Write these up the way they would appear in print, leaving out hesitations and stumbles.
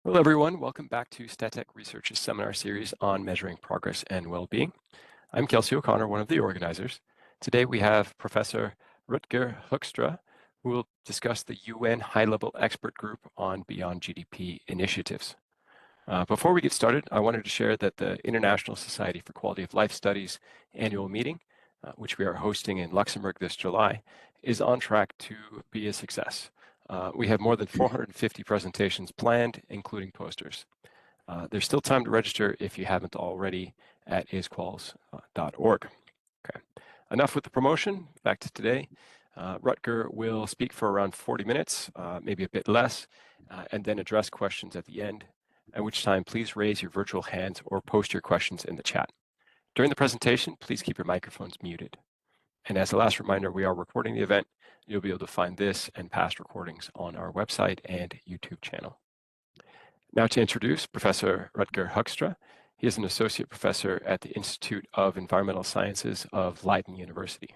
Hello everyone, welcome back to StatTech Research's seminar series on measuring progress and well-being. I'm Kelsey O'Connor, one of the organizers. Today we have Professor Rutger Hoekstra, who will discuss the UN High-Level Expert Group on Beyond-GDP initiatives. Before we get started, I wanted to share that the International Society for Quality of Life Studies annual meeting, which we are hosting in Luxembourg this July, is on track to be a success. We have more than 450 presentations planned, including posters. There's still time to register if you haven't already at isquals.org. Okay, enough with the promotion. Back to today. Rutger will speak for around 40 minutes, maybe a bit less, and then address questions at the end, at which time please raise your virtual hands or post your questions in the chat. During the presentation, please keep your microphones muted. And as a last reminder, we are recording the event. You'll be able to find this and past recordings on our website and YouTube channel. Now to introduce Professor Rutger Hoekstra. He is an associate professor at the Institute of Environmental Sciences of Leiden University.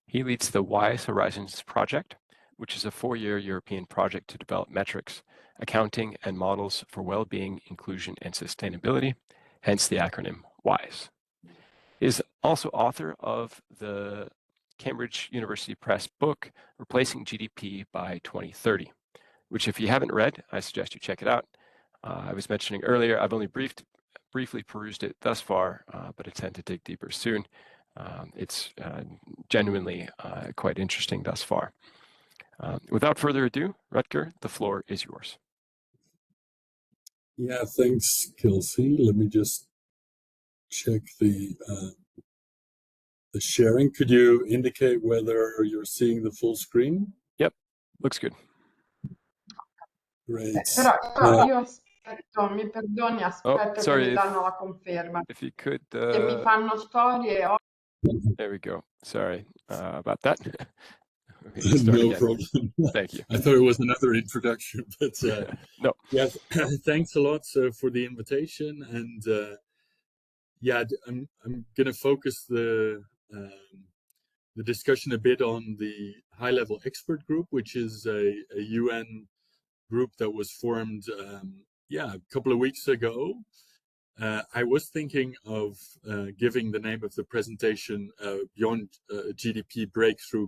He leads the WISE Horizons project, which is a 4-year European project to develop metrics, accounting, and models for well-being, inclusion, and sustainability, hence the acronym WISE. He is also author of the Cambridge University Press book, Replacing GDP by 2030, which if you haven't read, I suggest you check it out. I was mentioning earlier, I've only briefly perused it thus far, but intend to dig deeper soon. It's genuinely quite interesting thus far. Without further ado, Rutger, the floor is yours. Yeah, thanks, Kelsey. Let me just check the sharing. Could you indicate whether you're seeing the full screen? Yep, looks good. Great. Però io aspetto, mi perdoni, aspetto che mi danno la conferma. If you could, che mi fanno storie. There we go. Sorry about that. No problem. Thank you. I thought it was another introduction, but no. Yes, thanks a lot for the invitation. And yeah, I'm going to focus the discussion a bit on the high-level expert group, which is a UN group that was formed, a couple of weeks ago. I was thinking of giving the name of the presentation Beyond GDP Breakthrough ?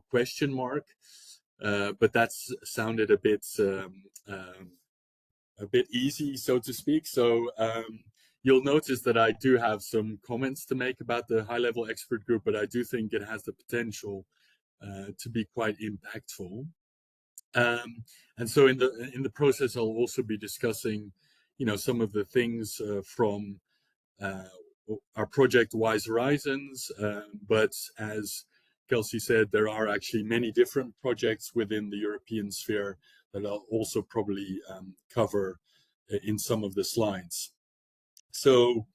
But that's sounded a bit easy, so to speak. So you'll notice that I do have some comments to make about the high-level expert group, but I do think it has the potential to be quite impactful. And so in the process, I'll also be discussing, some of the things from our project WISE Horizons. But as Kelsey said, there are actually many different projects within the European sphere that I'll also probably cover in some of the slides. So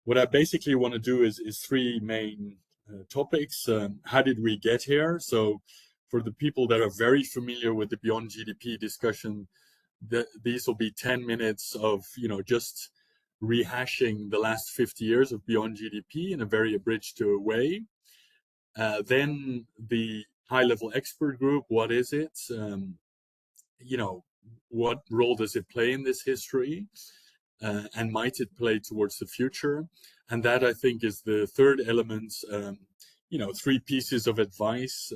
what I basically want to do is 3 main topics. How did we get here? So for the people that are very familiar with the Beyond GDP discussion, these will be 10 minutes of, just rehashing the last 50 years of Beyond GDP in a very abridged way. Then the high-level expert group, what is it? What role does it play in this history? And might it play towards the future? And that, I think, is the third element, 3 pieces of advice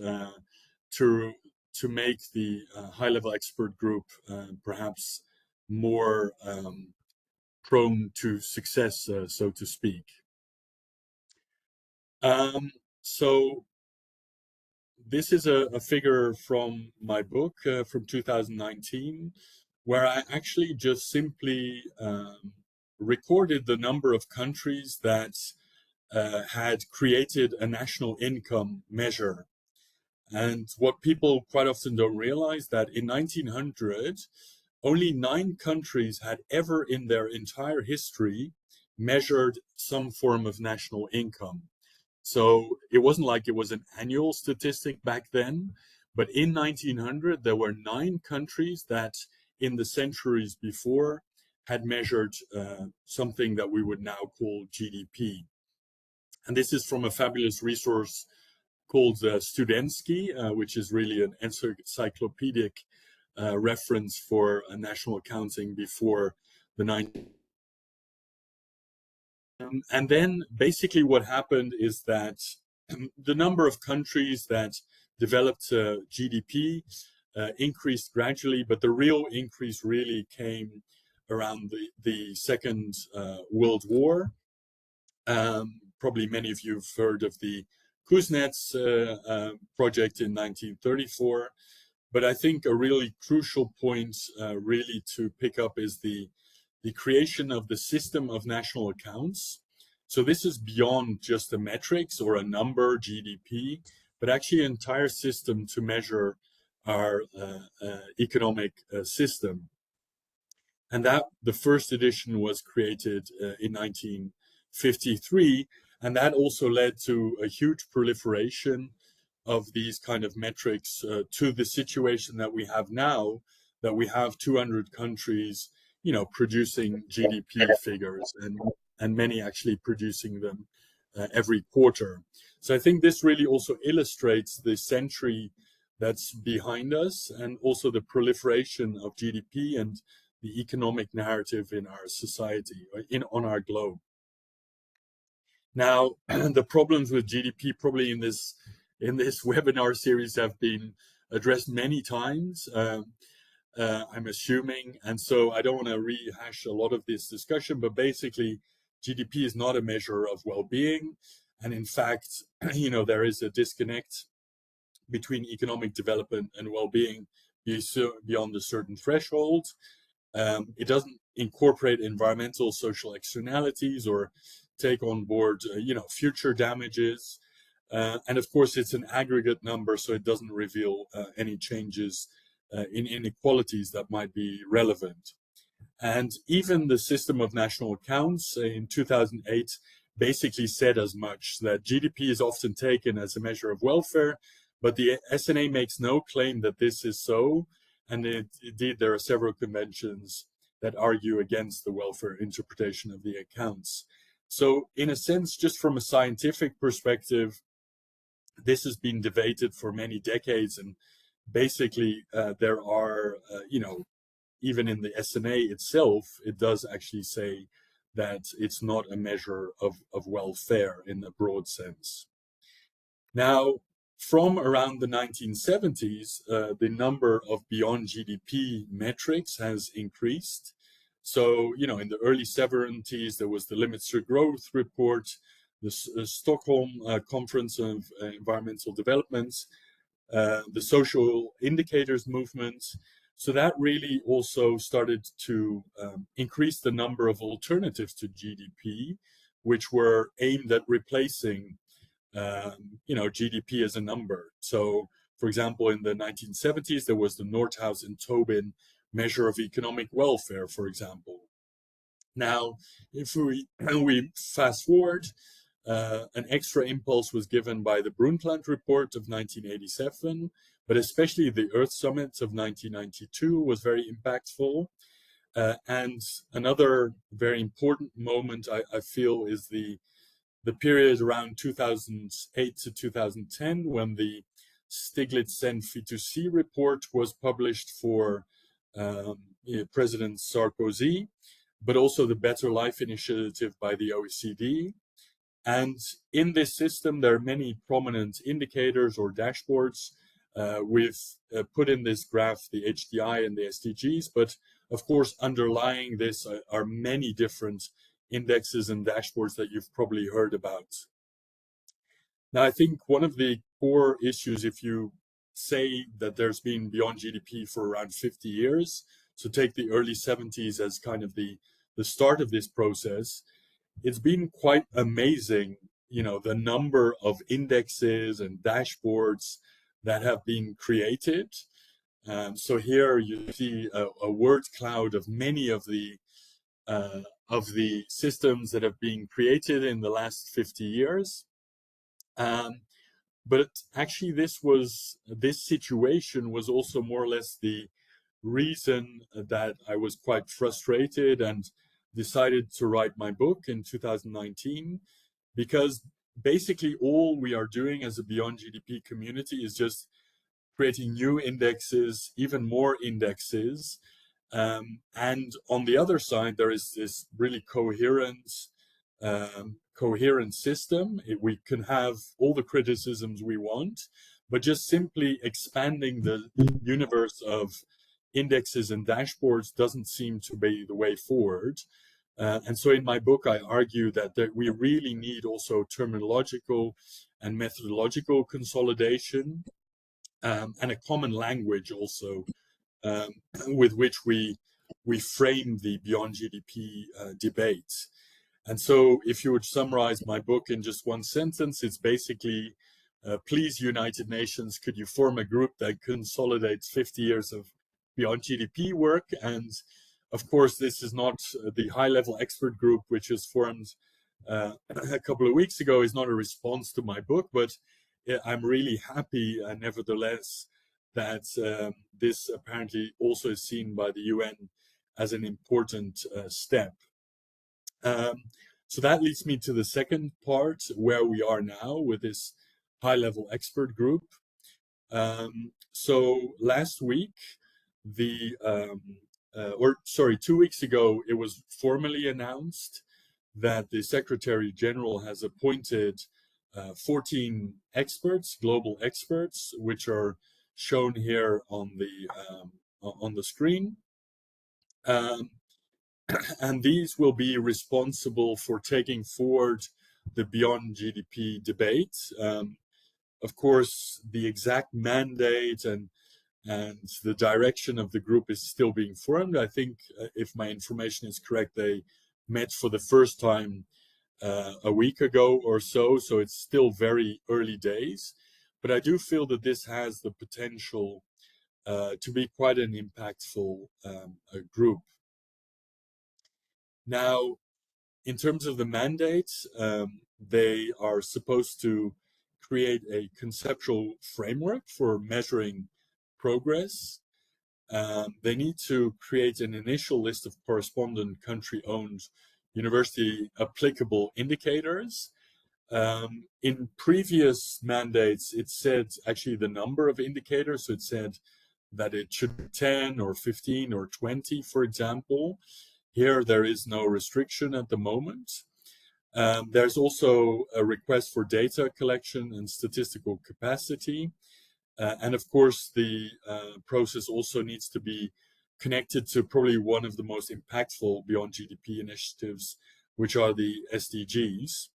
to make the high-level expert group perhaps more prone to success, so to speak. So this is a figure from my book from 2019, where I actually just simply recorded the number of countries that had created a national income measure. And what people quite often don't realize, that in 1900, only 9 countries had ever in their entire history measured some form of national income. So it wasn't like it was an annual statistic back then, but in 1900, there were 9 countries that in the centuries before had measured something that we would now call GDP. And this is from a fabulous resource called Studentsky, which is really an encyclopedic reference for national accounting before the 90s. And then basically what happened is that the number of countries that developed GDP increased gradually, but the real increase really came around the Second World War. Probably many of you have heard of the Kuznets project in 1934, but I think a really crucial point really to pick up is the creation of the system of national accounts. So this is beyond just a metrics or a number, GDP, but actually an entire system to measure our economic system. And that the first edition was created in 1953, and that also led to a huge proliferation of these kind of metrics to the situation that we have now, that we have 200 countries, producing GDP figures, and many actually producing them every quarter. So I think this really also illustrates the century that's behind us, and also the proliferation of GDP and the economic narrative in our society, on our globe. Now, the problems with GDP probably in this webinar series have been addressed many times, I'm assuming, and so I don't want to rehash a lot of this discussion, but basically GDP is not a measure of well-being, and in fact, there is a disconnect between economic development and well-being beyond a certain threshold. It doesn't incorporate environmental, social externalities or take on board, future damages. And of course, it's an aggregate number, so it doesn't reveal any changes in inequalities that might be relevant. And even the system of national accounts in 2008 basically said as much, that GDP is often taken as a measure of welfare, but the SNA makes no claim that this is so. And indeed, there are several conventions that argue against the welfare interpretation of the accounts. So in a sense, just from a scientific perspective, this has been debated for many decades. And basically, there are, even in the SNA itself, it does actually say that it's not a measure of welfare in a broad sense. Now, from around the 1970s, the number of Beyond-GDP metrics has increased. So, in the early 70s, there was the Limits to Growth report, the Stockholm Conference of Environmental Development, the Social Indicators movement. So that really also started to increase the number of alternatives to GDP, which were aimed at replacing GDP as a number. So, for example, in the 1970s, there was the Nordhaus and Tobin measure of economic welfare, for example. Now, if we fast forward, an extra impulse was given by the Brundtland report of 1987, but especially the Earth Summit of 1992 was very impactful. And another very important moment, I feel, is the period around 2008 to 2010, when the Stiglitz-Sen-Fitoussi report was published for President Sarkozy, but also the Better Life Initiative by the OECD. And in this system, there are many prominent indicators or dashboards. We've put in this graph the HDI and the SDGs, but of course, underlying this are many different indexes and dashboards that you've probably heard about. Now, I think one of the core issues, if you say that there's been Beyond-GDP for around 50 years, so take the early 70s as kind of the start of this process, it's been quite amazing, the number of indexes and dashboards that have been created. So here you see a word cloud of many of the systems that have been created in the last 50 years. But actually this situation was also more or less the reason that I was quite frustrated and decided to write my book in 2019, because basically all we are doing as a Beyond-GDP community is just creating new indexes, even more indexes, And on the other side, there is this really coherent system. We can have all the criticisms we want, but just simply expanding the universe of indexes and dashboards doesn't seem to be the way forward. And so in my book, I argue that we really need also terminological and methodological consolidation, and a common language also, with which we frame the Beyond-GDP debate. And so if you would summarize my book in just one sentence, it's basically, please, United Nations, could you form a group that consolidates 50 years of Beyond-GDP work? And of course, this is not the high-level expert group, which was formed a couple of weeks ago, is not a response to my book, but I'm really happy, nevertheless, that this apparently also is seen by the UN as an important step. So that leads me to the second part, where we are now with this high-level expert group. So last week, 2 weeks ago, it was formally announced that the Secretary General has appointed 14 experts, global experts, which are shown here on the screen. And these will be responsible for taking forward the Beyond-GDP debate. Of course, the exact mandate and the direction of the group is still being formed. I think, if my information is correct, they met for the first time a week ago or so, so it's still very early days. But I do feel that this has the potential to be quite an impactful group. Now, in terms of the mandate, they are supposed to create a conceptual framework for measuring progress. They need to create an initial list of correspondent country-owned university applicable indicators. In previous mandates, it said actually the number of indicators. So it said that it should be 10 or 15 or 20, for example. Here, there is no restriction at the moment. There's also a request for data collection and statistical capacity. And of course, the process also needs to be connected to probably one of the most impactful Beyond-GDP initiatives, which are the SDGs.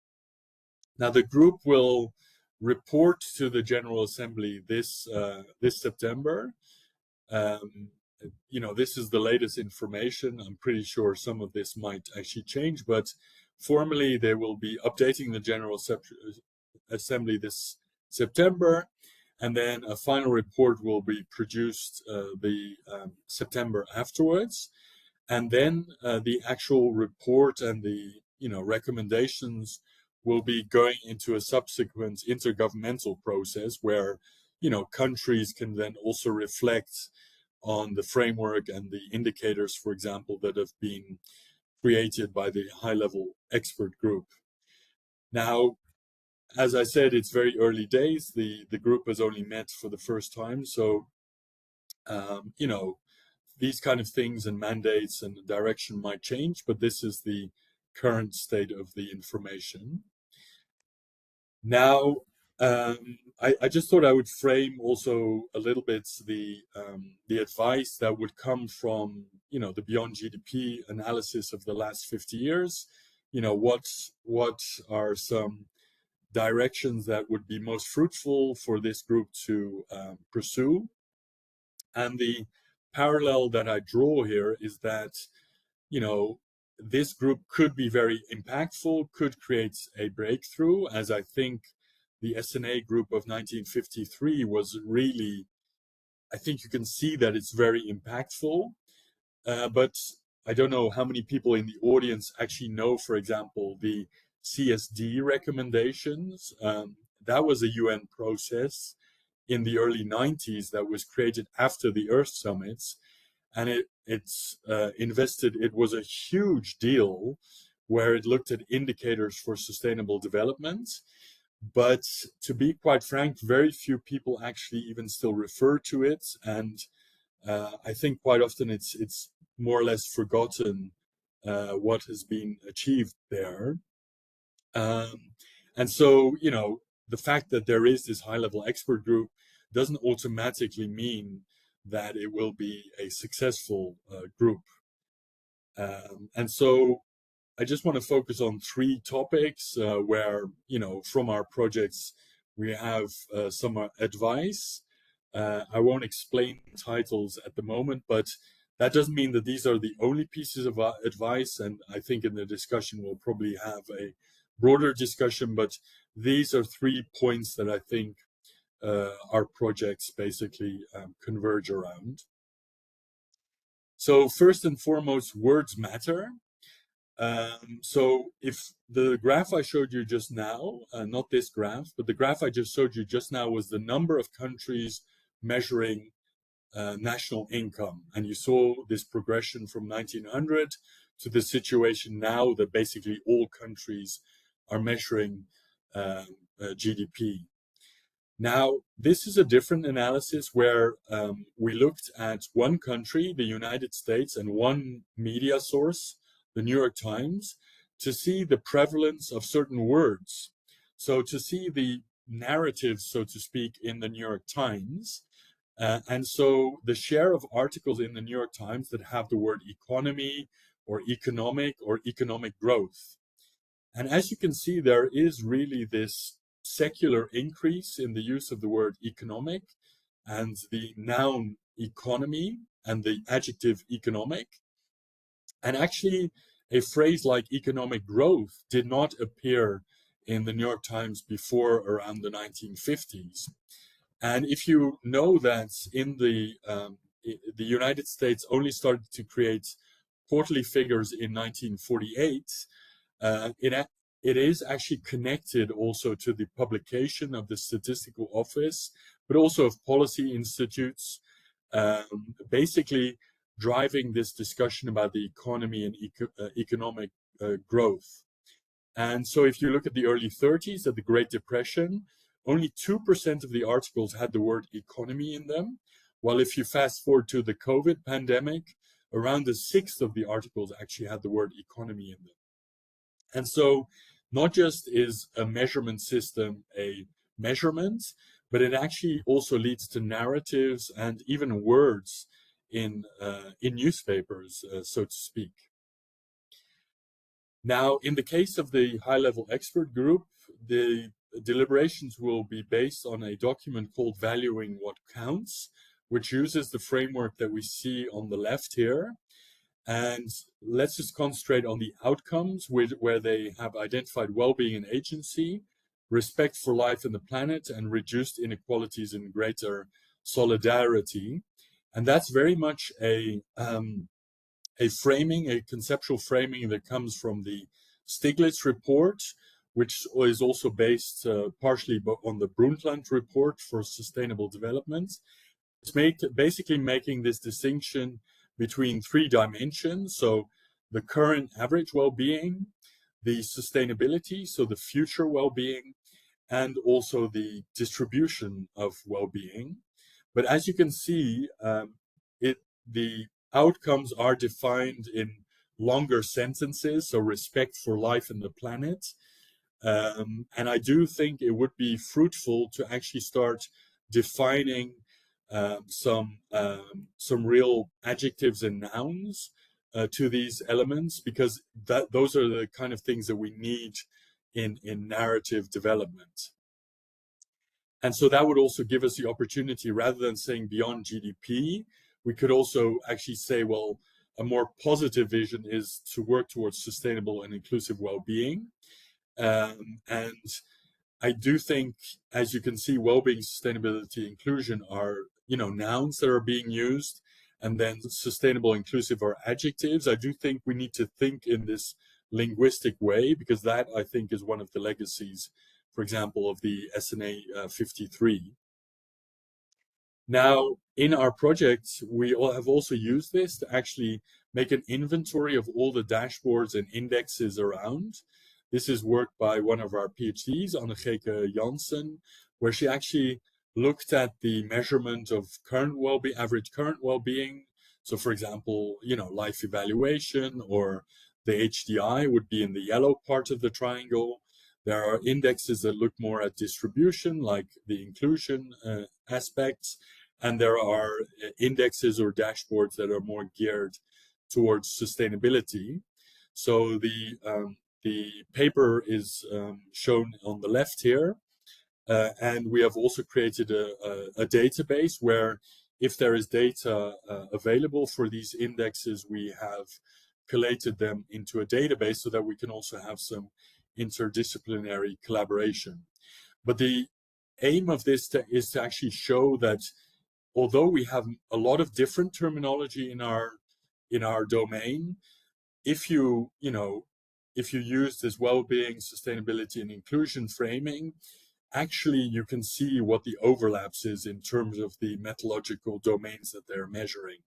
Now, the group will report to the General Assembly this September. This is the latest information. I'm pretty sure some of this might actually change, but formally they will be updating the General Assembly this September, and then a final report will be produced the September afterwards. And then the actual report and the recommendations will be going into a subsequent intergovernmental process where countries can then also reflect on the framework and the indicators, for example, that have been created by the high-level expert group. Now, as I said, it's very early days. The group has only met for the first time, so these kind of things and mandates and direction might change, but this is the current state of the information. Now, I just thought I would frame also a little bit the advice that would come from the Beyond-GDP analysis of the last 50 years. What are some directions that would be most fruitful for this group to pursue? And the parallel that I draw here is that this group could be very impactful, could create a breakthrough, as I think the SNA group of 1953 was really, I think you can see that it's very impactful. But I don't know how many people in the audience actually know, for example, the CSD recommendations. That was a UN process in the early 90s that was created after the Earth Summits. And it was a huge deal where it looked at indicators for sustainable development. But to be quite frank, very few people actually even still refer to it. And I think quite often it's more or less forgotten what has been achieved there. And so, you know, the fact that there is this high-level expert group doesn't automatically mean that it will be a successful group. And so I just want to focus on 3 topics where, you know, from our projects, we have some advice. I won't explain titles at the moment, but that doesn't mean that these are the only pieces of advice. And I think in the discussion, we'll probably have a broader discussion, but these are 3 points that I think our projects basically converge around. So first and foremost, words matter. So if the graph I showed you just now, not this graph, but the graph I just showed you just now was the number of countries measuring national income. And you saw this progression from 1900 to the situation now that basically all countries are measuring GDP. Now, this is a different analysis where we looked at one country, the United States, and one media source, the New York Times, to see the prevalence of certain words. So to see the narrative, so to speak, in the New York Times. And so the share of articles in the New York Times that have the word economy or economic growth. And as you can see, there is really this secular increase in the use of the word economic and the noun economy and the adjective economic. And actually, a phrase like economic growth did not appear in the New York Times before around the 1950s. And if you know that in the United States only started to create quarterly figures in 1948, it is actually connected also to the publication of the Statistical Office, but also of policy institutes, basically driving this discussion about the economy and economic growth. And so if you look at the early 30s, at the Great Depression, only 2% of the articles had the word economy in them, while if you fast forward to the COVID pandemic, around a sixth of the articles actually had the word economy in them. And so not just is a measurement system a measurement, but it actually also leads to narratives and even words in newspapers, so to speak. Now, in the case of the high-level expert group, the deliberations will be based on a document called Valuing What Counts, which uses the framework that we see on the left here. And let's just concentrate on the outcomes where they have identified well-being and agency, respect for life and the planet, and reduced inequalities and greater solidarity. And that's very much a framing, a conceptual framing that comes from the Stiglitz report, which is also based partially on the Brundtland report for sustainable development. It's basically making this distinction between 3 dimensions. So the current average well-being, the sustainability, so the future well-being, and also the distribution of well-being. But as you can see, the outcomes are defined in longer sentences, so respect for life and the planet. And I do think it would be fruitful to actually start defining some real adjectives and nouns to these elements, because those are the kind of things that we need in narrative development. And so that would also give us the opportunity, rather than saying beyond GDP, we could also actually say, well, a more positive vision is to work towards sustainable and inclusive well-being. And I do think, as you can see, well-being, sustainability, inclusion are, nouns that are being used, and then sustainable, inclusive are adjectives. I do think we need to think in this linguistic way, because that, I think, is one of the legacies, for example, of the SNA 53. Now, in our project, we have also used this to actually make an inventory of all the dashboards and indexes around. This is work by one of our PhDs, Annegeke Jansen, where she actually looked at the measurement of current well-being, average current well-being. So for example, life evaluation, or the HDI would be in the yellow part of the triangle. There are indexes that look more at distribution, like the inclusion aspects, and there are indexes or dashboards that are more geared towards sustainability. So the paper is shown on the left here, and we have also created a database where, if there is data available for these indexes, we have collated them into a database so that we can also have some interdisciplinary collaboration. But the aim of this is to actually show that although we have a lot of different terminology in our domain, if you use this well-being, sustainability, and inclusion framing, actually you can see what the overlaps is in terms of the methodological domains that they're measuring.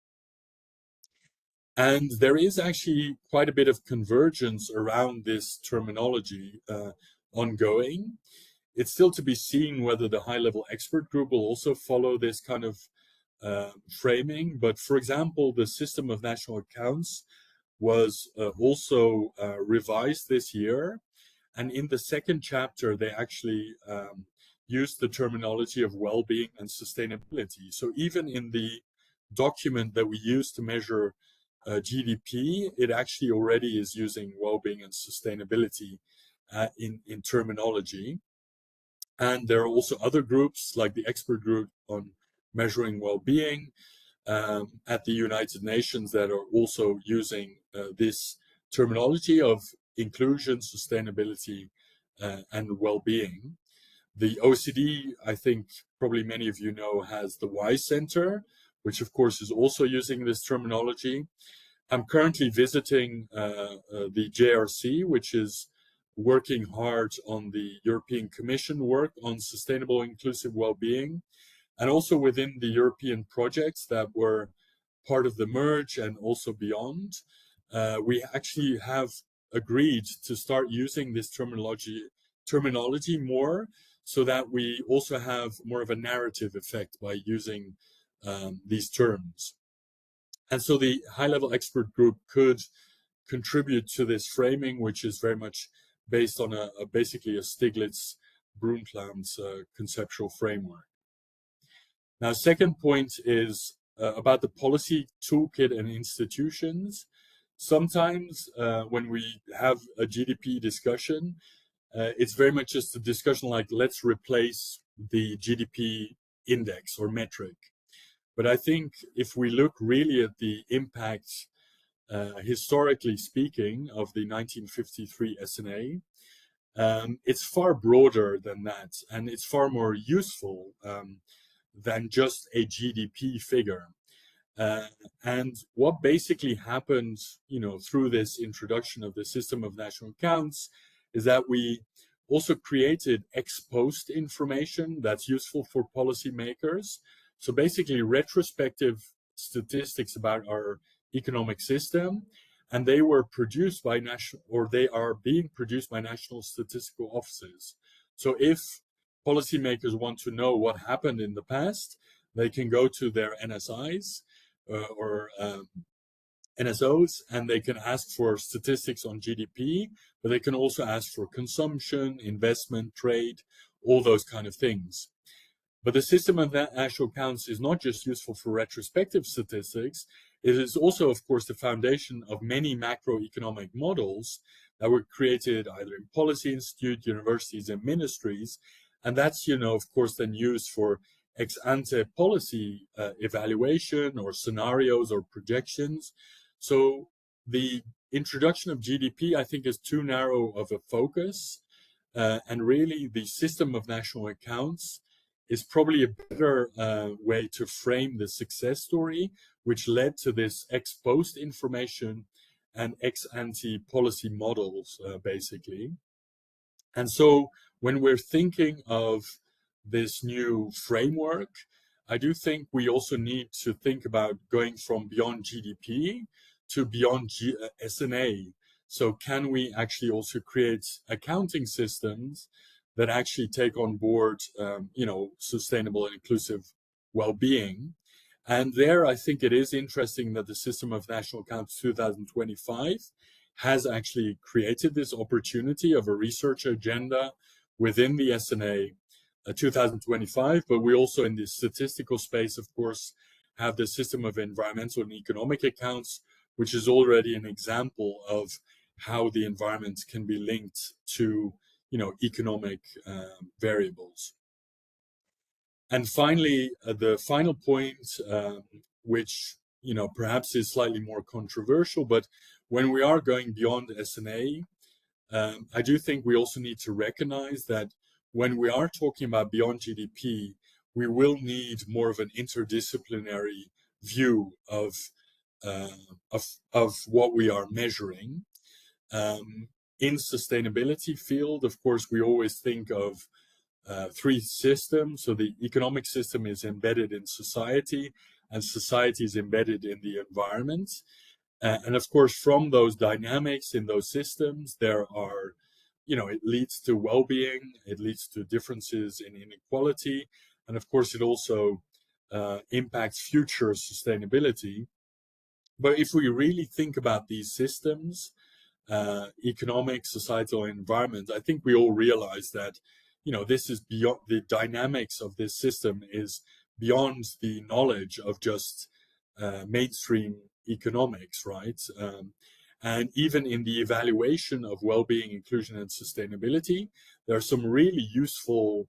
And there is actually quite a bit of convergence around this terminology ongoing. It's still to be seen whether the high-level expert group will also follow this kind of framing. But for example, the system of national accounts was also revised this year. And in the second chapter, they actually used the terminology of well-being and sustainability. So even in the document that we use to measure GDP, it actually already is using well-being and sustainability in terminology. And there are also other groups, like the expert group on measuring well-being at the United Nations, that are also using this terminology of inclusion, sustainability, and well-being. The OECD, I think probably many of you know, has the Y Center, which of course is also using this terminology. I'm currently visiting the JRC, which is working hard on the European Commission work on sustainable inclusive well-being, and also within the European projects that were part of the merge and also beyond. We actually have agreed to start using this terminology more, so that we also have more of a narrative effect by using these terms. And so the high-level expert group could contribute to this framing, which is very much based on basically a Stiglitz-Brundtland's conceptual framework. Now, second point is about the policy toolkit and institutions. Sometimes when we have a GDP discussion, it's very much just a discussion like, let's replace the GDP index or metric. But I think if we look really at the impact, historically speaking, of the 1953 SNA, it's far broader than that, and it's far more useful than just a GDP figure. And what basically happened, through this introduction of the system of national accounts, is that we also created ex post information that's useful for policymakers. So basically retrospective statistics about our economic system, and they were produced by they are being produced by national statistical offices. So if policymakers want to know what happened in the past, they can go to their NSIs or NSOs, and they can ask for statistics on GDP, but they can also ask for consumption, investment, trade, all those kind of things. But the system of national accounts is not just useful for retrospective statistics, it is also, of course, the foundation of many macroeconomic models that were created either in policy institute, universities, and ministries. And that's, of course, then used for ex-ante policy evaluation or scenarios or projections. So the introduction of GDP, I think, is too narrow of a focus. And really, the system of national accounts is probably a better way to frame the success story, which led to this ex post information and ex-ante policy models, basically. And so when we're thinking of this new framework, I do think we also need to think about going from Beyond-GDP to beyond SNA. So can we actually also create accounting systems that actually take on board, sustainable and inclusive well-being. And there, I think it is interesting that the System of National Accounts 2025 has actually created this opportunity of a research agenda within the SNA 2025, but we also, in the statistical space, of course, have the System of Environmental and Economic Accounts, which is already an example of how the environment can be linked to, economic variables. And finally, the final point, which perhaps is slightly more controversial, but when we are going beyond SNA, I do think we also need to recognize that when we are talking about Beyond-GDP, we will need more of an interdisciplinary view of what we are measuring. In sustainability field, of course, we always think of three systems. So the economic system is embedded in society, and society is embedded in the environment. And of course, from those dynamics in those systems, there are, it leads to well-being, it leads to differences in inequality, and of course, it also impacts future sustainability. But if we really think about these systems, economic, societal, and environment, I think we all realize that, this is beyond the dynamics of this system is beyond the knowledge of just mainstream economics, right? And even in the evaluation of well-being, inclusion, and sustainability, there are some really useful,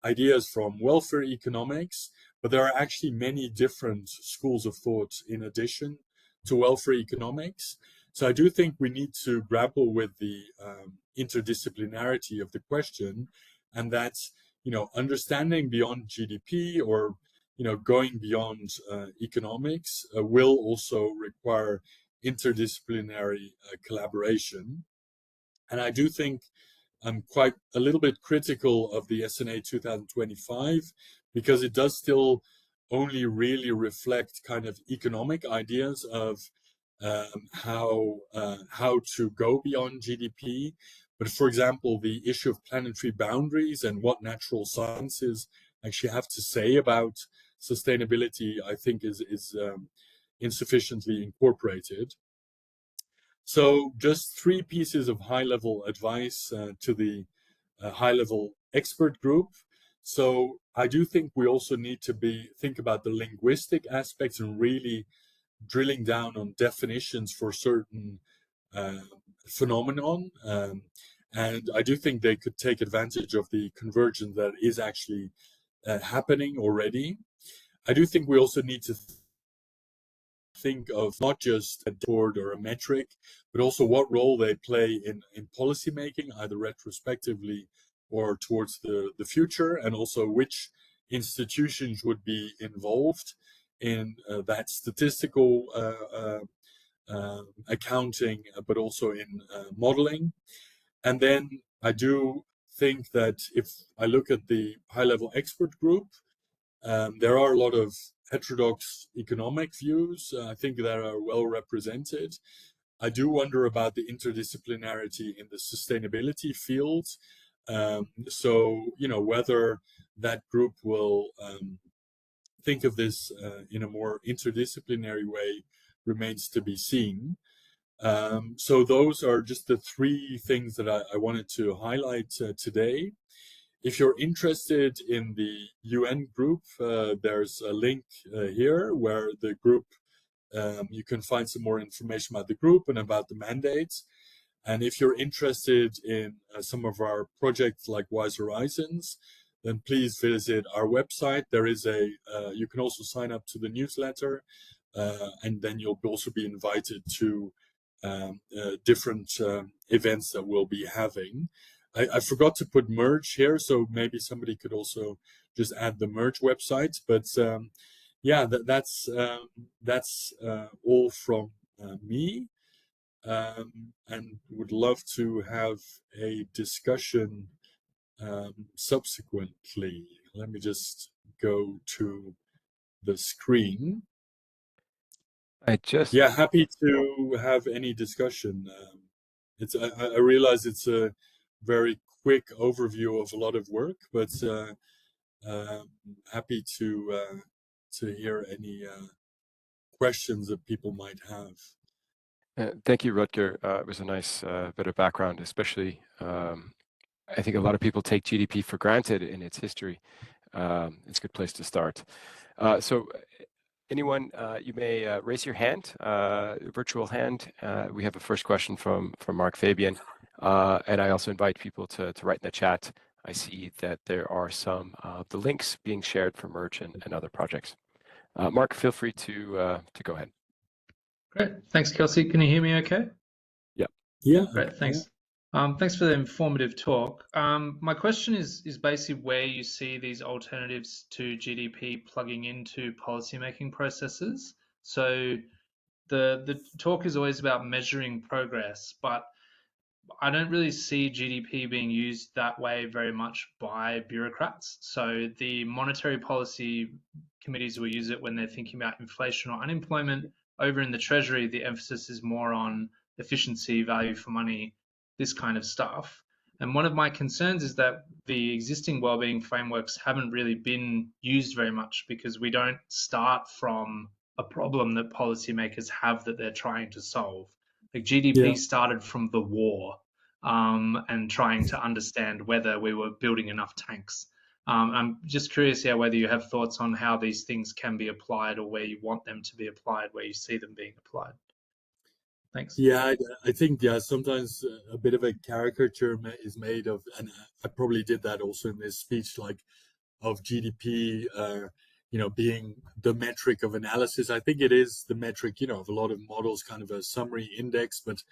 ideas from welfare economics, but there are actually many different schools of thought in addition to welfare economics. So I do think we need to grapple with the interdisciplinarity of the question, and that's, understanding beyond GDP or, going beyond economics will also require interdisciplinary collaboration. And I do think I'm quite a little bit critical of the SNA 2025 because it does still only really reflect kind of economic ideas of how to go beyond GDP. But for example, the issue of planetary boundaries and what natural sciences actually have to say about sustainability, I think is insufficiently incorporated. So just three pieces of high-level advice to the high-level expert group. So I do think we also need to think about the linguistic aspects and really drilling down on definitions for certain phenomenon. And I do think they could take advantage of the convergence that is actually happening already. I do think we also need to think of not just a board or a metric, but also what role they play in policy making, either retrospectively or towards the future, and also which institutions would be involved in that statistical accounting, but also in modeling. And then I do think that if I look at the high-level expert group, there are a lot of heterodox economic views, I think, that are well represented. I do wonder about the interdisciplinarity in the sustainability field. So, whether that group will think of this in a more interdisciplinary way remains to be seen. So those are just the three things that I wanted to highlight today. If you're interested in the UN group, there's a link here where the group, you can find some more information about the group and about the mandates. And if you're interested in some of our projects like Wise Horizons, then please visit our website. There is you can also sign up to the newsletter, and then you'll also be invited to different events that we'll be having. I forgot to put merge here, so maybe somebody could also just add the merge website. But yeah, that's all from me, and would love to have a discussion subsequently. Let me just go to the screen. Yeah, happy to have any discussion. I realize it's a very quick overview of a lot of work, but happy to hear any questions that people might have. Thank you, Rutger. It was a nice bit of background, especially I think a lot of people take GDP for granted in its history. It's a good place to start. So anyone, you may raise your hand, virtual hand. We have a first question from Mark Fabian. And I also invite people to write in the chat. I see that there are some of the links being shared for Merge and other projects. Mark, feel free to go ahead. Great. Thanks, Kelsey. Can you hear me okay? Yeah. Yeah. Great. Thanks. Thanks for the informative talk. My question is basically where you see these alternatives to GDP plugging into policymaking processes. So the talk is always about measuring progress, but I don't really see GDP being used that way very much by bureaucrats. So the monetary policy committees will use it when they're thinking about inflation or unemployment. Over in the Treasury, the emphasis is more on efficiency, value for money, this kind of stuff. And one of my concerns is that the existing wellbeing frameworks haven't really been used very much because we don't start from a problem that policymakers have that they're trying to solve. Like GDP started from the war and trying to understand whether we were building enough tanks. I'm just curious here whether you have thoughts on how these things can be applied or where you want them to be applied, where you see them being applied. Thanks. Yeah, I think, sometimes a bit of a caricature is made of, and I probably did that also in this speech, like of GDP, being the metric of analysis. I think it is the metric, of a lot of models, kind of a summary index, but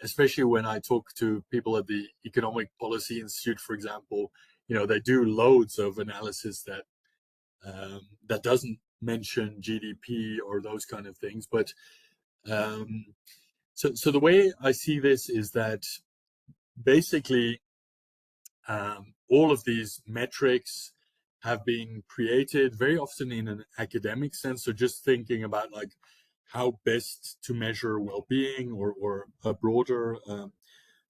especially when I talk to people at the Economic Policy Institute, for example, they do loads of analysis that doesn't mention GDP or those kind of things. But so the way I see this is that basically all of these metrics have been created very often in an academic sense. So just thinking about like how best to measure well-being or a broader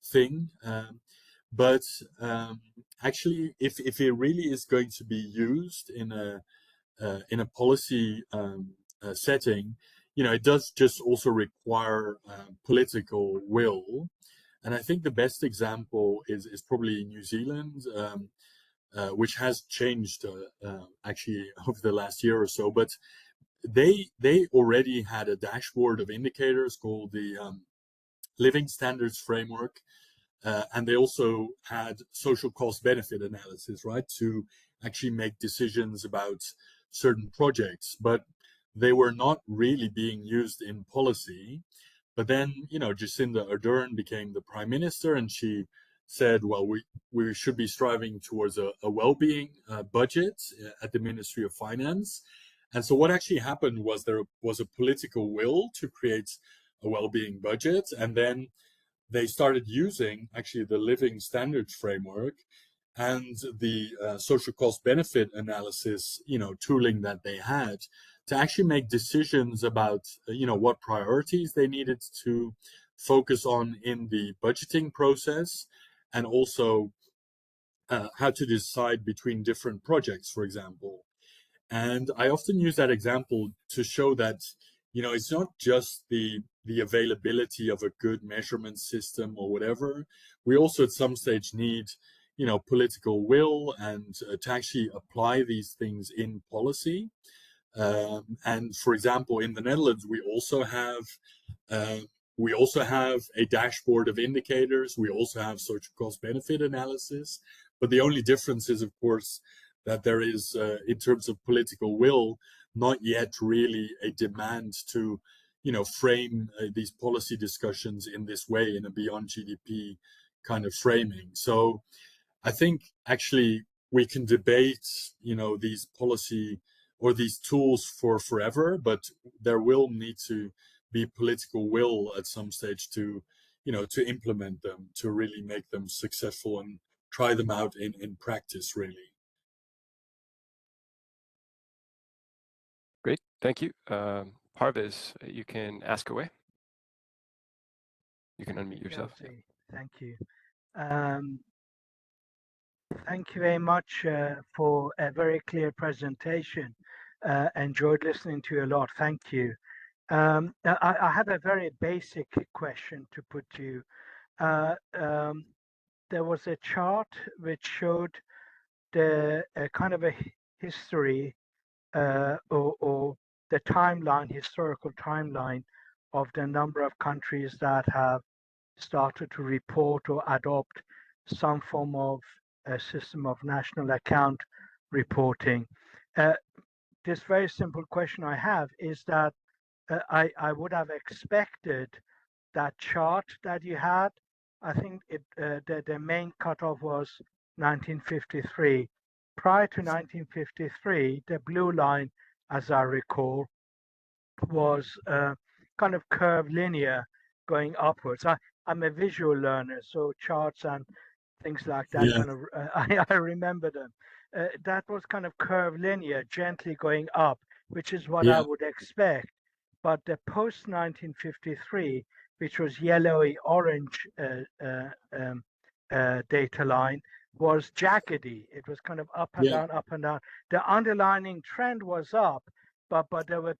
thing. But actually, if it really is going to be used in a policy setting, it does just also require political will. And I think the best example is probably New Zealand, which has changed actually over the last year or so. But they already had a dashboard of indicators called the Living Standards Framework, and they also had social cost benefit analysis, right, to actually make decisions about certain projects. But they were not really being used in policy. But then, Jacinda Ardern became the prime minister, and she said, well, we should be striving towards a well-being budget at the Ministry of Finance. And so what actually happened was there was a political will to create a well-being budget. And then they started using actually the Living Standards Framework and the social cost benefit analysis, tooling that they had to actually make decisions about, what priorities they needed to focus on in the budgeting process, and also how to decide between different projects, for example. And I often use that example to show that, it's not just the availability of a good measurement system or whatever. We also at some stage need, political will and to actually apply these things in policy. And for example, in the Netherlands, we also have a dashboard of indicators. We also have social cost benefit analysis. But the only difference is, of course, that there is, in terms of political will, not yet really a demand to, frame these policy discussions in this way, in a Beyond-GDP kind of framing. So I think actually we can debate, these policy or these tools for forever, but there will need to be political will at some stage to, to implement them, to really make them successful and try them out in practice, really. Great, thank you. Parviz, you can ask away. You can unmute yourself. Thank you. Thank you very much for a very clear presentation. Enjoyed listening to you a lot. Thank you. I have a very basic question to put to you. There was a chart which showed the kind of a history or the timeline, historical timeline of the number of countries that have started to report or adopt some form of a system of national account reporting. This very simple question I have is that I would have expected that chart that you had. I think the main cutoff was 1953. Prior to 1953, the blue line, as I recall, was kind of curved linear going upwards. I'm a visual learner, so charts and things like that kind of I remember them. That was kind of curved linear, gently going up, which is what I would expect. But the post 1953, which was yellowy orange data line, was jaggedy. It was kind of up and down, up and down. The underlying trend was up, but there were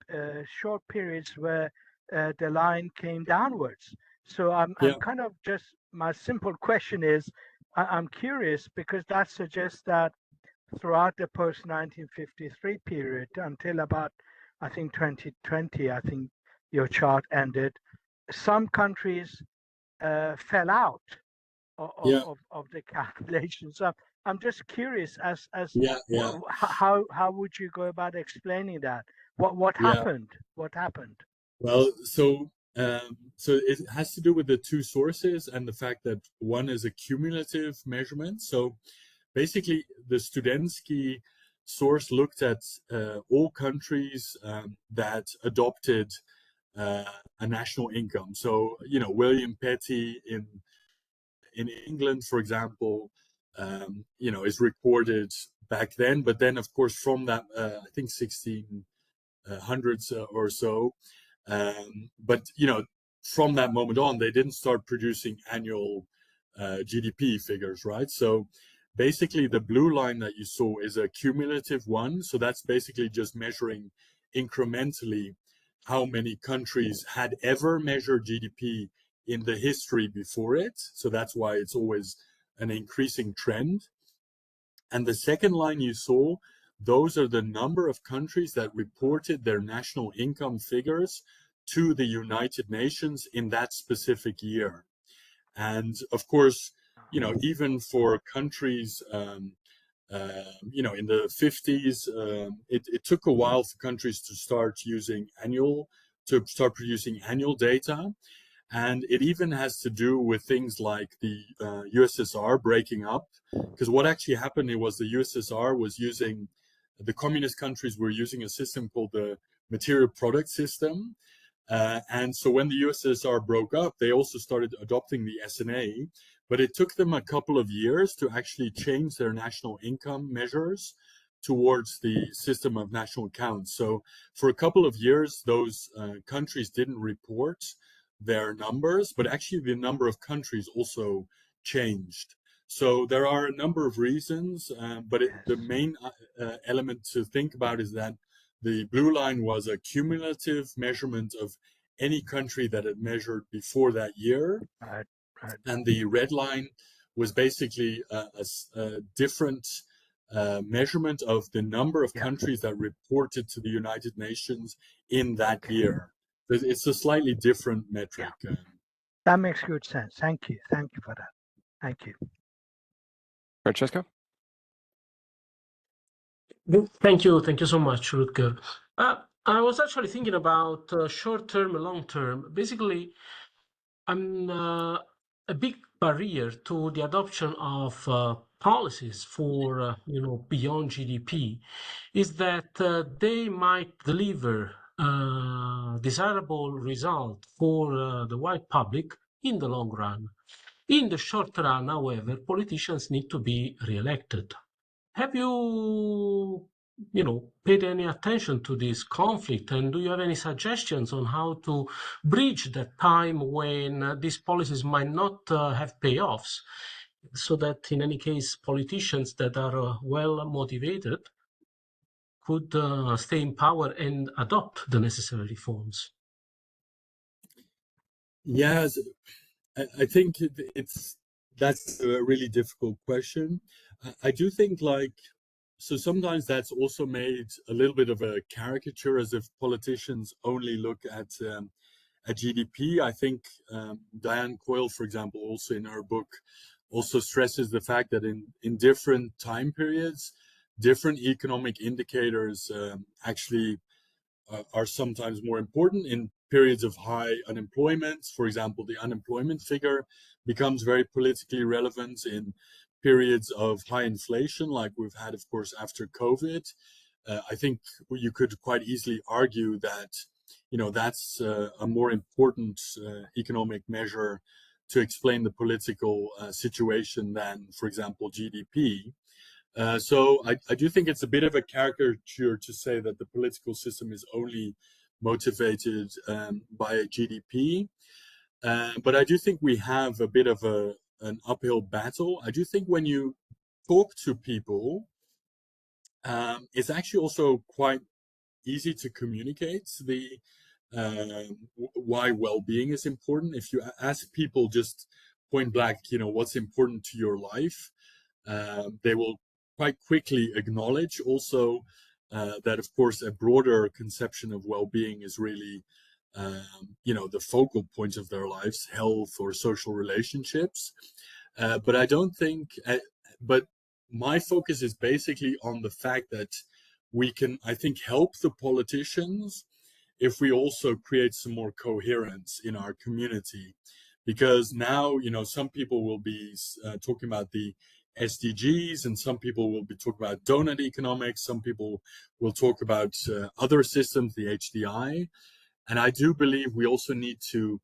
short periods where the line came downwards. So I'm kind of just, my simple question is, I'm curious because that suggests that throughout the post 1953 period until about, I think 2020, I think your chart ended, some countries fell out of the calculation. So I'm just curious as how would you go about explaining that? What happened? What happened? Well, so it has to do with the two sources and the fact that one is a cumulative measurement. So basically, the Studentsky source looked at all countries that adopted a national income. So, you know, William Petty in England, for example, you know, is recorded back then. But then, of course, from that, I think 1600s or so. But, you know, from that moment on, they didn't start producing annual GDP figures, right? So basically, the blue line that you saw is a cumulative one. So that's basically just measuring incrementally how many countries had ever measured GDP in the history before it. So that's why it's always an increasing trend. And the second line you saw, those are the number of countries that reported their national income figures to the United Nations in that specific year. And of course, you know, even for countries, you know, in the 50s, it took a while for countries to start producing annual data. And it even has to do with things like the USSR breaking up. Because what actually happened was the USSR was using, the communist countries were using a system called the material product system. And so when the USSR broke up, they also started adopting the SNA, but it took them a couple of years to actually change their national income measures towards the system of national accounts. So for a couple of years, those countries didn't report their numbers, but actually the number of countries also changed. So there are a number of reasons, but the main element to think about is that the blue line was a cumulative measurement of any country that had measured before that year. Right. And the red line was basically a different measurement of the number of countries that reported to the United Nations in that year. It's a slightly different metric. That makes good sense. Thank you. Thank you for that. Thank you. Francesco? Thank you. Thank you so much, Rutger. I was actually thinking about short-term and long-term. Basically, a big barrier to the adoption of policies for, you know, beyond GDP is that they might deliver desirable result for the wide public in the long run. In the short run, however, politicians need to be re-elected. Have you paid any attention to this conflict, and do you have any suggestions on how to bridge that time when these policies might not have payoffs? so that in any case, politicians that are well motivated could stay in power and adopt the necessary reforms? Yes, I think that's a really difficult question. I do think so sometimes that's also made a little bit of a caricature, as if politicians only look at GDP. I think Diane Coyle, for example, also in her book, also stresses the fact that in different time periods, different economic indicators actually are sometimes more important. In periods of high unemployment, for example, the unemployment figure becomes very politically relevant. In periods of high inflation, like we've had, of course, after COVID, I think you could quite easily argue that, that's a more important economic measure to explain the political situation than, for example, GDP. So I do think it's a bit of a caricature to say that the political system is only motivated by GDP. But I do think we have a bit of an uphill battle. I do think when you talk to people, it's actually also quite easy to communicate why well-being is important. If you ask people just point blank, what's important to your life, they will quite quickly acknowledge also that, of course, a broader conception of well-being is really, the focal point of their lives, health or social relationships. But I don't think, but my focus is basically on the fact that we can, I think, help the politicians if we also create some more coherence in our community. Because now, some people will be talking about the SDGs, and some people will be talking about donut economics. Some people will talk about other systems, the HDI. And I do believe we also need to,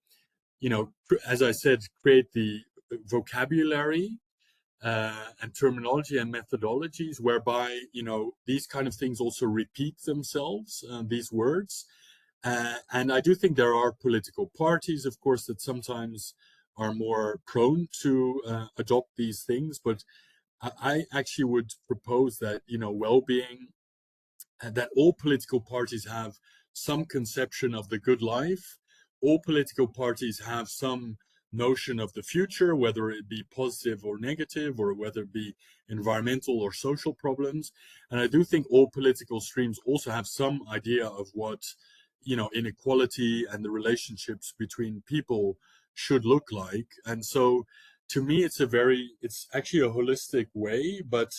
as I said, create the vocabulary and terminology and methodologies whereby, these kind of things also repeat themselves, these words. And I do think there are political parties, of course, that sometimes are more prone to adopt these things. But I actually would propose that, well-being, that all political parties have some conception of the good life. All political parties have some notion of the future, whether it be positive or negative, or whether it be environmental or social problems. And I do think all political streams also have some idea of what, inequality and the relationships between people should look like. And so to me, it's actually a holistic way. But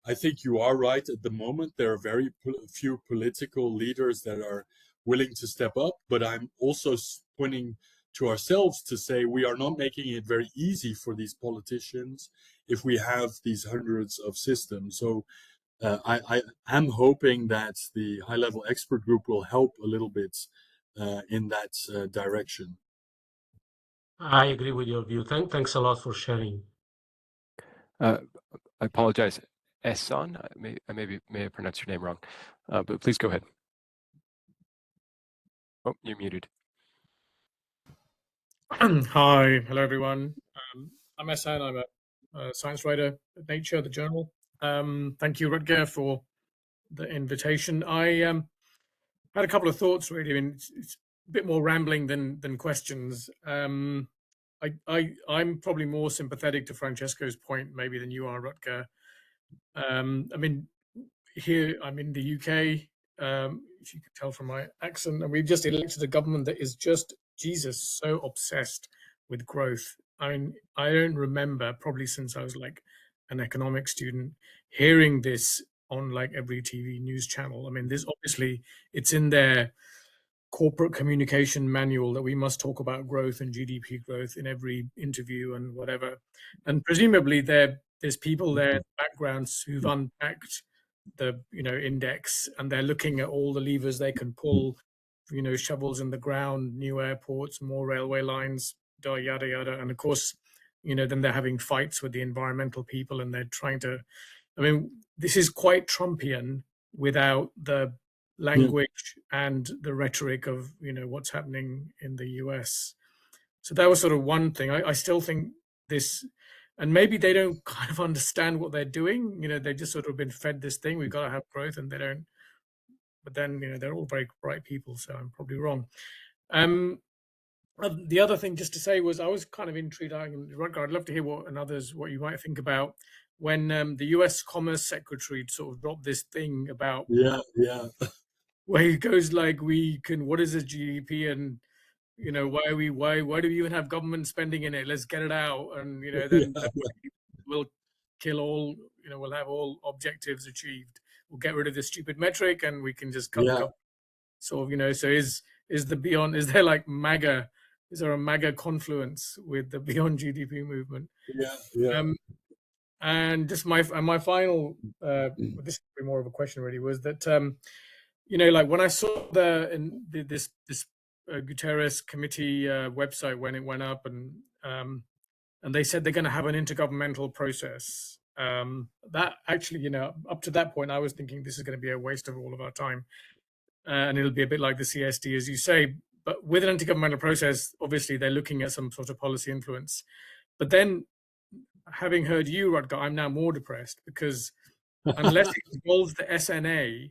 I think you are right. At the moment, there are very few political leaders that are willing to step up. But I'm also pointing to ourselves to say we are not making it very easy for these politicians if we have these hundreds of systems. So I am hoping that the high-level expert group will help a little bit in that direction. I agree with your view. Thanks a lot for sharing. I apologize. Ehsan, I may have pronounced your name wrong, but please go ahead. Oh, you're muted. Hi, hello everyone. I'm Ehsan. I'm a science writer at Nature, the journal. Thank you, Rutger, for the invitation. I had a couple of thoughts, really. I mean, it's a bit more rambling than questions. I'm probably more sympathetic to Francesco's point, maybe, than you are, Rutger. I mean, here I'm in the UK. If you could tell from my accent, and we've just elected a government that is just, Jesus, so obsessed with growth. I mean, I don't remember, probably since I was like an economics student, hearing this on like every TV news channel. I mean, this obviously, it's in their corporate communication manual that we must talk about growth and GDP growth in every interview and whatever. And presumably there's people there in the backgrounds who've unpacked the index, and they're looking at all the levers they can pull, shovels in the ground, new airports, more railway lines, yada yada. And of course, then they're having fights with the environmental people, and they're trying to, I mean, this is quite Trumpian without the language and the rhetoric of what's happening in the US. So that was sort of one thing. I still think this, and maybe they don't kind of understand what they're doing. You know, they've just sort of been fed this thing, we've got to have growth, and they don't. But then, you know, they're all very bright people, so I'm probably wrong. The other thing just to say was I was kind of intrigued. Rutger, I'd love to hear what you might think about when the U.S. Commerce Secretary sort of dropped this thing about where he goes like, what is this GDP, and you know, why do we even have government spending in it? Let's get it out, and you know, then we'll kill all, you know, we'll have all objectives achieved. We'll get rid of this stupid metric, and we can just cut the government. Sort of, you know. So is the Beyond? Is there like MAGA? Is there a MAGA confluence with the Beyond GDP movement? And just my final, this would be more of a question really, was that you know, like when I saw this Guterres committee website when it went up, and they said they're going to have an intergovernmental process. That actually, you know, up to that point, I was thinking this is going to be a waste of all of our time, and it'll be a bit like the CSD, as you say. But with an intergovernmental process, obviously they're looking at some sort of policy influence. But then, having heard you, Rutger, I'm now more depressed, because unless it involves the SNA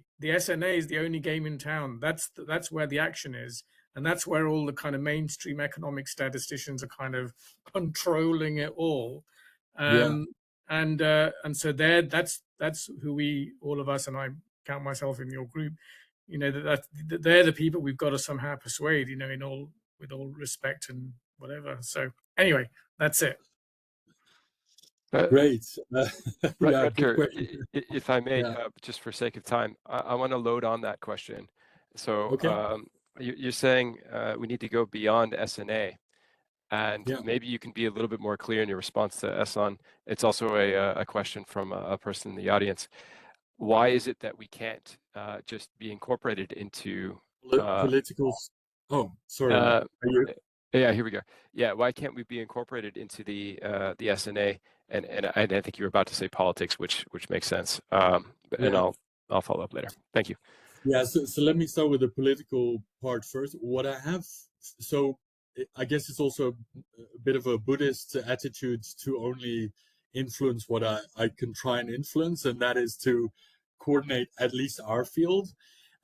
is the only game in town. That's where the action is, and that's where all the kind of mainstream economic statisticians are kind of controlling it all. And so that's who all of us, and I count myself in your group, you know, that they're the people we've got to somehow persuade, you know, with all respect and whatever. So anyway, that's it. Great. Rutger, if I may, just for sake of time, I want to load on that question. So you're saying we need to go beyond SNA, and maybe you can be a little bit more clear in your response to Ehsan. It's also a question from a person in the audience. Why is it that we can't just be incorporated into political? Oh, sorry. Yeah, here we go. Yeah, why can't we be incorporated into the SNA? And I think you were about to say politics, which makes sense. And I'll follow up later. Thank you. Yeah. So let me start with the political part first. What I have, so I guess it's also a bit of a Buddhist attitude to only influence what I can try and influence, and that is to coordinate at least our field.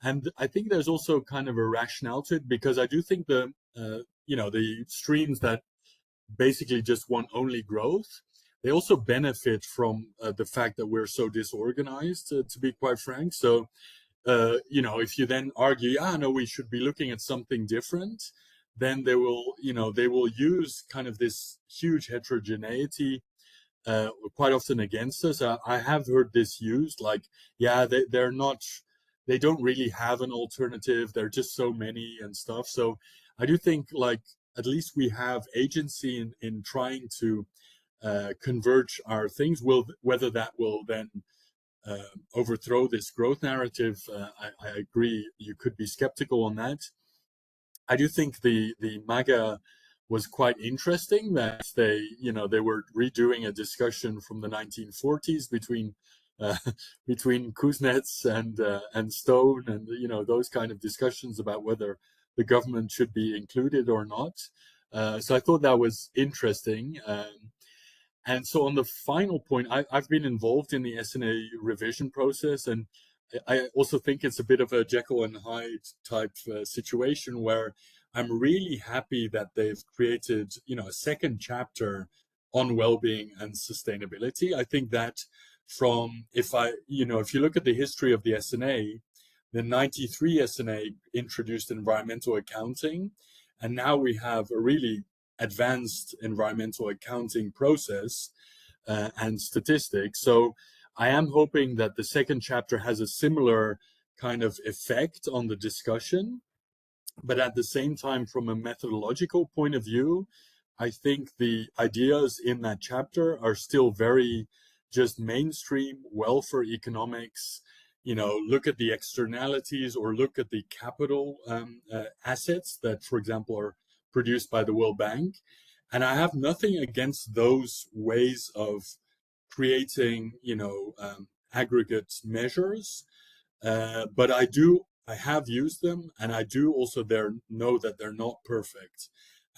And I think there's also kind of a rationale to it, because I do think the streams that basically just want only growth, they also benefit from the fact that we're so disorganized, to be quite frank. So, if you then argue, no, we should be looking at something different, then they will use kind of this huge heterogeneity quite often against us. I have heard this used, like, they don't really have an alternative. There are just so many and stuff. So I do think, like, at least we have agency in trying to converge our things. Whether that will then overthrow this growth narrative, I agree. You could be skeptical on that. I do think the MAGA was quite interesting, that they were redoing a discussion from the 1940s between Kuznets and Stone, and those kind of discussions about whether the government should be included or not. So I thought that was interesting. And so on the final point, I've been involved in the SNA revision process, and I also think it's a bit of a Jekyll and Hyde type situation, where I'm really happy that they've created, a second chapter on well-being and sustainability. I think that if you look at the history of the SNA, the 93 SNA introduced environmental accounting, and now we have a really advanced environmental accounting process and statistics. So I am hoping that the second chapter has a similar kind of effect on the discussion. But at the same time, from a methodological point of view, I think the ideas in that chapter are still very just mainstream welfare economics. Look at the externalities, or look at the capital assets that, for example, are produced by the World Bank. And I have nothing against those ways of creating, aggregate measures. But I have used them, and I do also know that they're not perfect.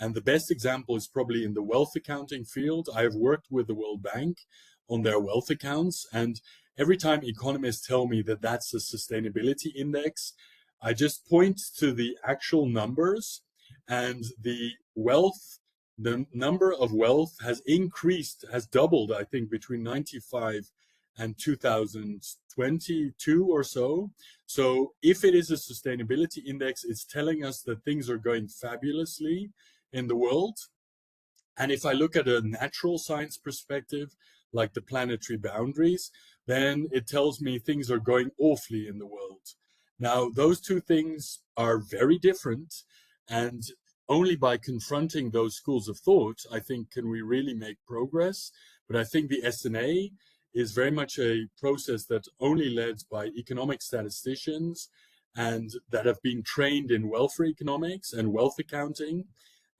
And the best example is probably in the wealth accounting field. I have worked with the World Bank on their wealth accounts, and every time economists tell me that that's a sustainability index, I just point to the actual numbers, and the number of wealth has increased, has doubled, I think, between 95 and 2022 or so. So if it is a sustainability index, it's telling us that things are going fabulously in the world. And if I look at a natural science perspective, like the planetary boundaries, then it tells me things are going awfully in the world. Now, those two things are very different, and only by confronting those schools of thought, I think, can we really make progress. But I think the SNA is very much a process that's only led by economic statisticians and that have been trained in welfare economics and wealth accounting.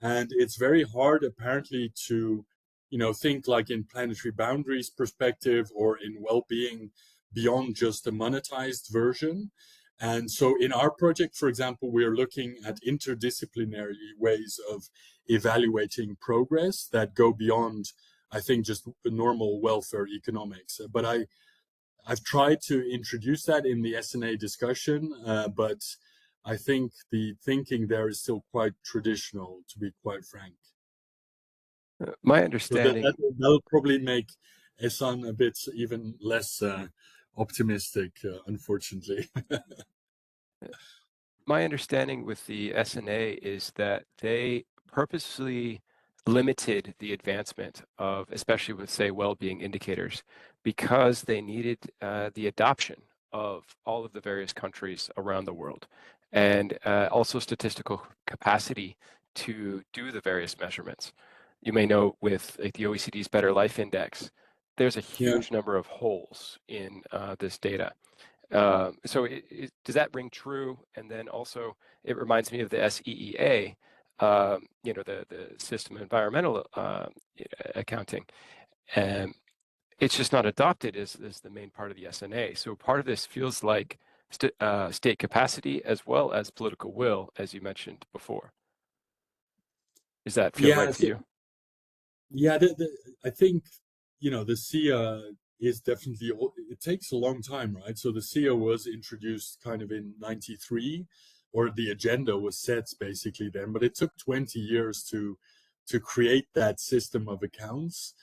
And it's very hard, apparently, to think like in planetary boundaries perspective or in well-being beyond just a monetized version. And so in our project, for example, we're looking at interdisciplinary ways of evaluating progress that go beyond, I think, just normal welfare economics. But I've tried to introduce that in the SNA discussion, but I think the thinking there is still quite traditional, to be quite frank. My understanding... So that'll probably make Ehsan a bit even less optimistic, unfortunately. My understanding with the SNA is that they purposely limited the advancement of, especially with, say, well-being indicators, because they needed the adoption of all of the various countries around the world, and also statistical capacity to do the various measurements. You may know with like the OECD's Better Life Index, there's a huge number of holes in this data. So does that ring true? And then also, it reminds me of the SEEA, the system of environmental accounting. And it's just not adopted as the main part of the SNA. So part of this feels like state capacity as well as political will, as you mentioned before. Does that feel right to you? Yeah, I think, the SIA is definitely, it takes a long time, right? So the SIA was introduced kind of in 93, or the agenda was set basically then, but it took 20 years to create that system of accounts.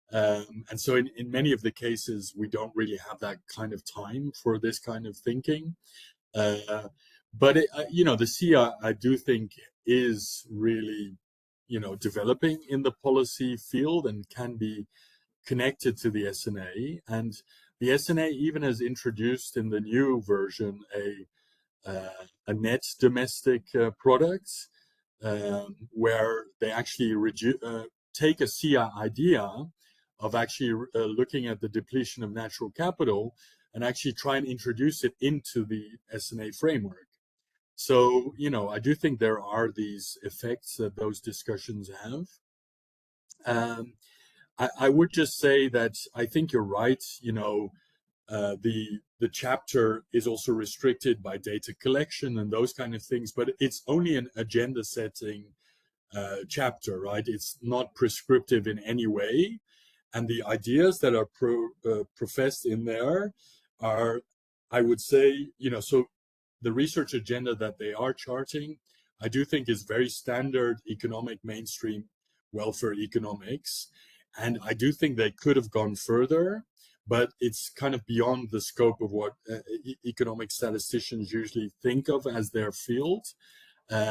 And so in many of the cases, we don't really have that kind of time for this kind of thinking. But, the SIA, I do think, is really, developing in the policy field and can be connected to the SNA. And the SNA even has introduced in the new version a net domestic product, where they actually take a SIA idea of actually looking at the depletion of natural capital and actually try and introduce it into the SNA framework. So, I do think there are these effects that those discussions have. I would just say that I think you're right. The chapter is also restricted by data collection and those kind of things, but it's only an agenda setting chapter, right? It's not prescriptive in any way. And the ideas that are professed in there are, I would say, so the research agenda that they are charting, I do think is very standard economic mainstream welfare economics. And I do think they could have gone further, but it's kind of beyond the scope of what economic statisticians usually think of as their field.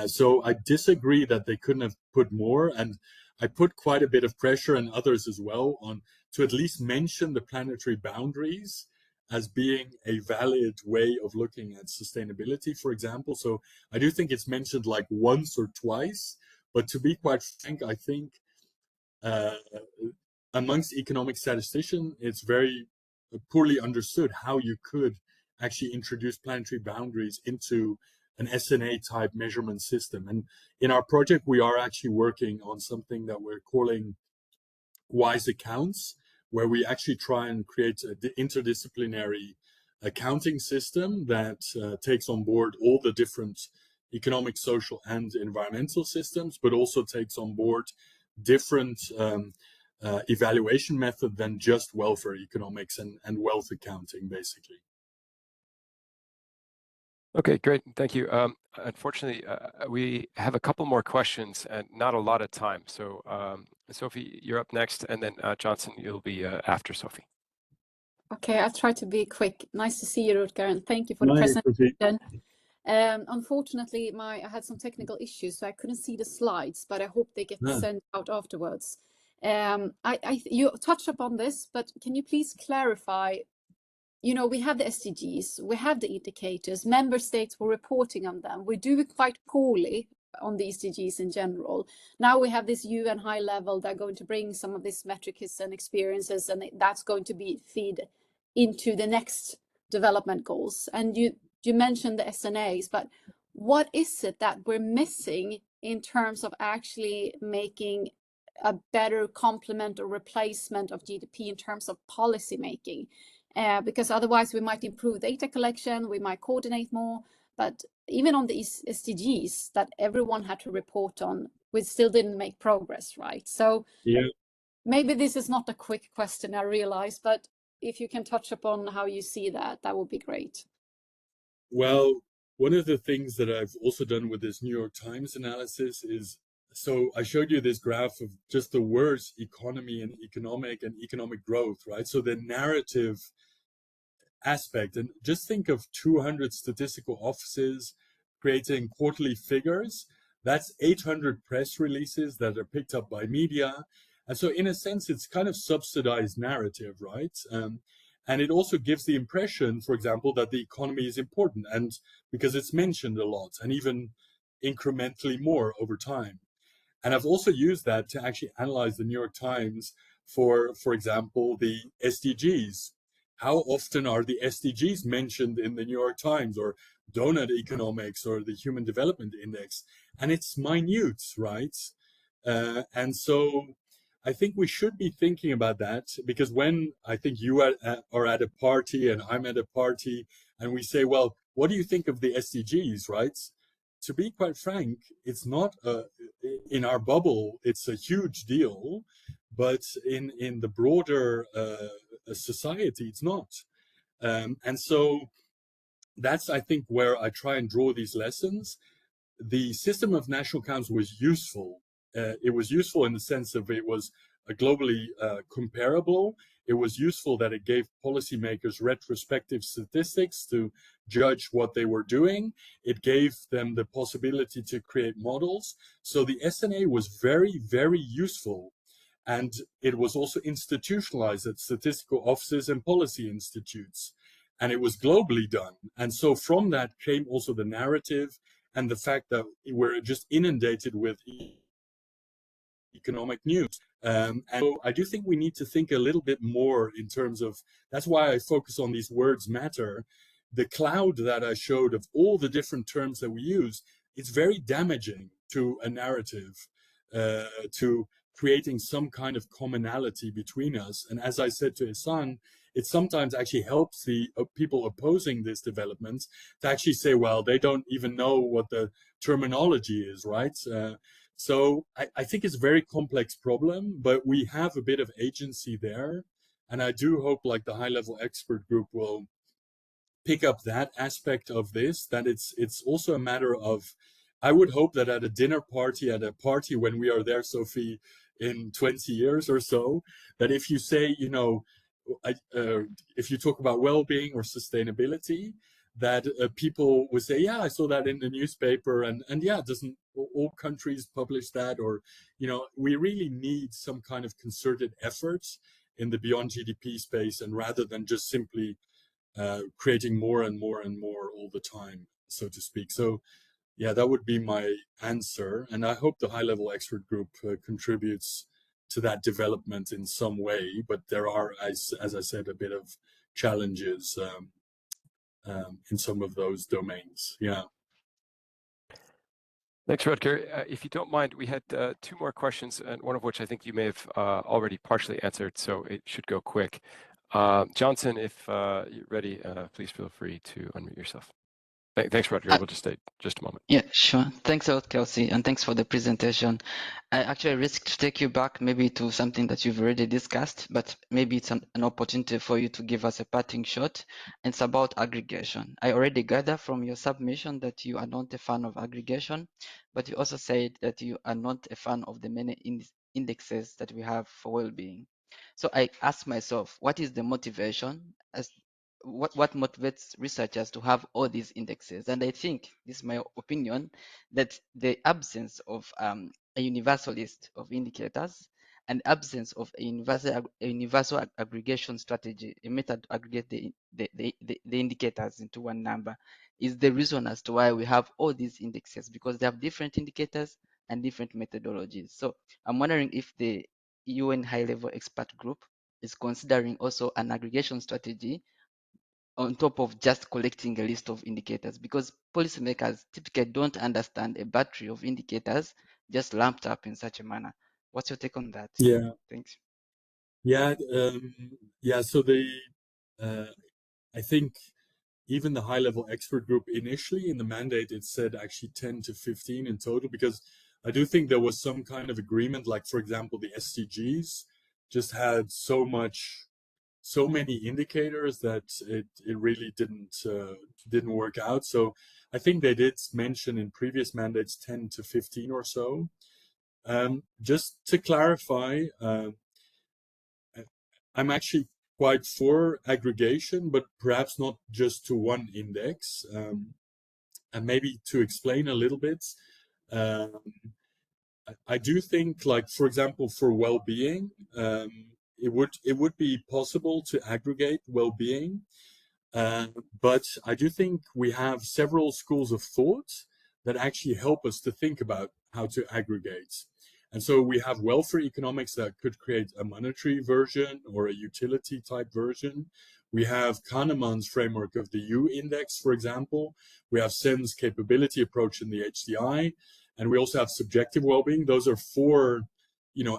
So I disagree that they couldn't have put more. And I put quite a bit of pressure, and others as well, on to at least mention the planetary boundaries as being a valid way of looking at sustainability, for example. So I do think it's mentioned like once or twice, but to be quite frank, I think amongst economic statisticians, it's very poorly understood how you could actually introduce planetary boundaries into an SNA type measurement system. And in our project, we are actually working on something that we're calling wise accounts, where we actually try and create an interdisciplinary accounting system that takes on board all the different economic, social, and environmental systems, but also takes on board different evaluation method than just welfare economics and wealth accounting, basically. Okay, great. Thank you. Unfortunately, we have a couple more questions and not a lot of time. So Sophie, you're up next, and then Johnson, you'll be after Sophie. Okay, I'll try to be quick. Nice to see you, Rutger, and thank you for the presentation. Unfortunately, I had some technical issues, so I couldn't see the slides, but I hope they get sent out afterwards. You touched upon this, but can you please clarify? You know, we have the SDGs, we have the indicators, member states were reporting on them. We do quite poorly on the SDGs in general. Now we have this UN high level that are going to bring some of these metrics and experiences, and that's going to be feed into the next development goals. And you mentioned the SNAs, but what is it that we're missing in terms of actually making a better complement or replacement of GDP in terms of policy making? Because otherwise we might improve data collection, we might coordinate more, but even on the SDGs that everyone had to report on, we still didn't make progress, right? So maybe this is not a quick question, I realize, but if you can touch upon how you see that, that would be great. Well, one of the things that I've also done with this New York Times analysis is, so I showed you this graph of just the words economy and economic growth, right? So the narrative aspect, and just think of 200 statistical offices creating quarterly figures. That's 800 press releases that are picked up by media. And so in a sense, it's kind of subsidized narrative, right? And it also gives the impression, for example, that the economy is important, and because it's mentioned a lot and even incrementally more over time. And I've also used that to actually analyze the New York Times for example, the SDGs. How often are the SDGs mentioned in the New York Times, or donut economics, or the Human Development Index? And it's minute, right? And so I think we should be thinking about that, because when I think you are at a party and I'm at a party and we say, well, what do you think of the SDGs, right? To be quite frank, it's not in our bubble, it's a huge deal, but in the broader society, it's not. And so that's, I think, where I try and draw these lessons. The system of national accounts was useful. It was useful in the sense of it was globally comparable. It was useful that it gave policymakers retrospective statistics to judge what they were doing. It gave them the possibility to create models. So the SNA was very, very useful. And it was also institutionalized at statistical offices and policy institutes. And it was globally done. And so from that came also the narrative and the fact that we're just inundated with economic news. And so I do think we need to think a little bit more in terms of, that's why I focus on these words matter. The cloud that I showed of all the different terms that we use, it's very damaging to a narrative, to creating some kind of commonality between us. And as I said to Hassan, it sometimes actually helps the people opposing this development to actually say, well, they don't even know what the terminology is, right? So I think it's a very complex problem, but we have a bit of agency there. And I do hope like the high-level expert group will pick up that aspect of this, that it's also a matter of, I would hope that at a dinner party, at a party when we are there, Sophie, in 20 years or so, that if you say, you know, if you talk about well-being or sustainability, that people would say, yeah, I saw that in the newspaper, and yeah, doesn't all countries publish that? Or, you know, we really need some kind of concerted efforts in the Beyond-GDP space, and rather than just simply creating more and more and more all the time, so to speak. So yeah, that would be my answer. And I hope the high-level expert group contributes to that development in some way. But there are, as I said, a bit of challenges in some of those domains. Yeah. Thanks, Rutger. If you don't mind, we had two more questions, and one of which I think you may have already partially answered, so it should go quick. Johnson, if you're ready, please feel free to unmute yourself. Thanks, Rutger. We'll just stay just a moment. Yeah, sure. Thanks a lot, Kelsey, and thanks for the presentation. I actually risk to take you back maybe to something that you've already discussed, but maybe it's an opportunity for you to give us a parting shot. It's about aggregation. I already gather from your submission that you are not a fan of aggregation, but you also said that you are not a fan of the many indexes that we have for well-being. So I ask myself, what is the motivation as what motivates researchers to have all these indexes? And I think, this is my opinion, that the absence of a universal list of indicators and absence of a universal aggregation strategy, a method to aggregate the indicators into one number, is the reason as to why we have all these indexes, because they have different indicators and different methodologies. So I'm wondering if the UN high-level expert group is considering also an aggregation strategy on top of just collecting a list of indicators, because policymakers typically don't understand a battery of indicators just lumped up in such a manner. What's your take on that? Yeah. Thanks. Yeah. So I think even the high-level expert group initially in the mandate, it said actually 10 to 15 in total, because I do think there was some kind of agreement, like, for example, the SDGs just had so many indicators that it really didn't work out. So I think they did mention in previous mandates 10 to 15 or so. Just to clarify, I'm actually quite for aggregation, but perhaps not just to one index. And maybe to explain a little bit, I do think, like, for example, for well-being, it would be possible to aggregate well-being, but I do think we have several schools of thought that actually help us to think about how to aggregate. And so we have welfare economics that could create a monetary version or a utility type version. We have Kahneman's framework of the U index, for example. We have Sen's capability approach in the HDI, and we also have subjective well-being. Those are four,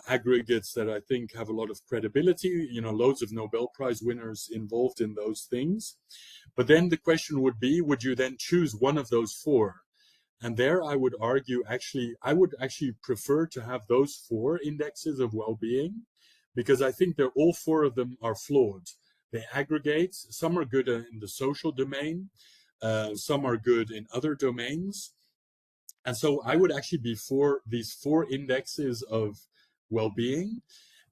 aggregates that I think have a lot of credibility. Loads of Nobel Prize winners involved in those things. But then the question would be, would you then choose one of those four? And there I would argue, I would actually prefer to have those four indexes of well-being, because I think that all four of them are flawed. They aggregate. Some are good in the social domain. Some are good in other domains. And so I would actually be for these four indexes of well-being.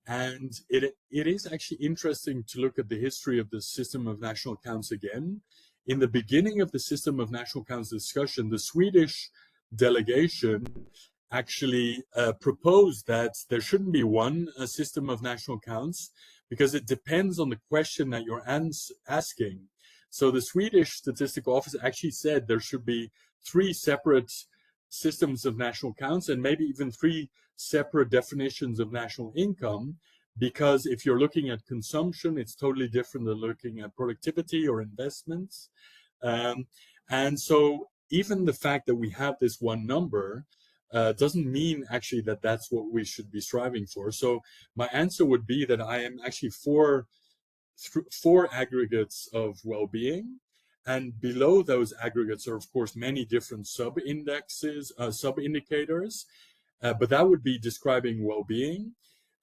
And it is actually interesting to look at the history of the system of national accounts again. In the beginning of the system of national accounts discussion, the Swedish delegation actually proposed that there shouldn't be one system of national accounts, because it depends on the question that you're asking. So the Swedish Statistical Office actually said there should be 3 separate systems of national accounts, and maybe even 3 separate definitions of national income, because if you're looking at consumption, it's totally different than looking at productivity or investments. And so even the fact that we have this one number doesn't mean actually that that's what we should be striving for. So my answer would be that I am actually for 4 aggregates of well-being. And below those aggregates are, of course, many different sub-indexes, sub-indicators, but that would be describing well-being.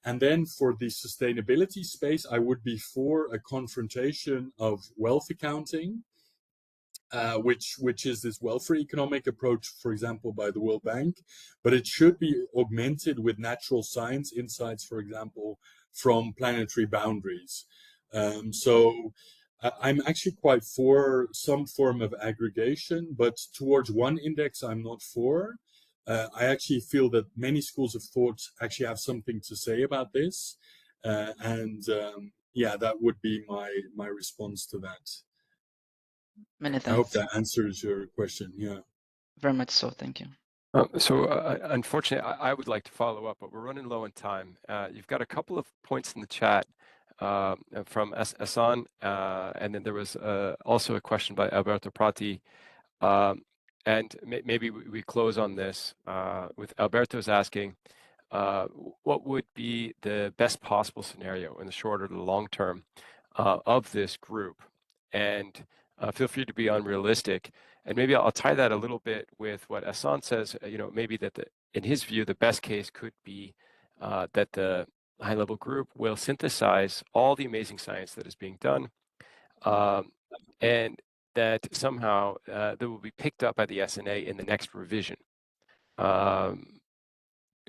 And then for the sustainability space, I would be for a confrontation of wealth accounting, which is this welfare economic approach, for example, by the World Bank, but it should be augmented with natural science insights, for example, from planetary boundaries. So I'm actually quite for some form of aggregation, but towards one index, I'm not for. I actually feel that many schools of thought actually have something to say about this. Yeah, that would be my response to that. Many thanks. I hope that answers your question. Yeah. Very much so. Thank you. Unfortunately, I would like to follow up, but we're running low on time. You've got a couple of points in the chat from Asan, and then there was also a question by Alberto Prati. And maybe we close on this with Alberto's asking, what would be the best possible scenario in the short or the long term of this group? And feel free to be unrealistic And maybe I'll tie that a little bit with what Hassan says, maybe that in his view, the best case could be that the high-level group will synthesize all the amazing science that is being done, and that somehow that will be picked up by the SNA in the next revision.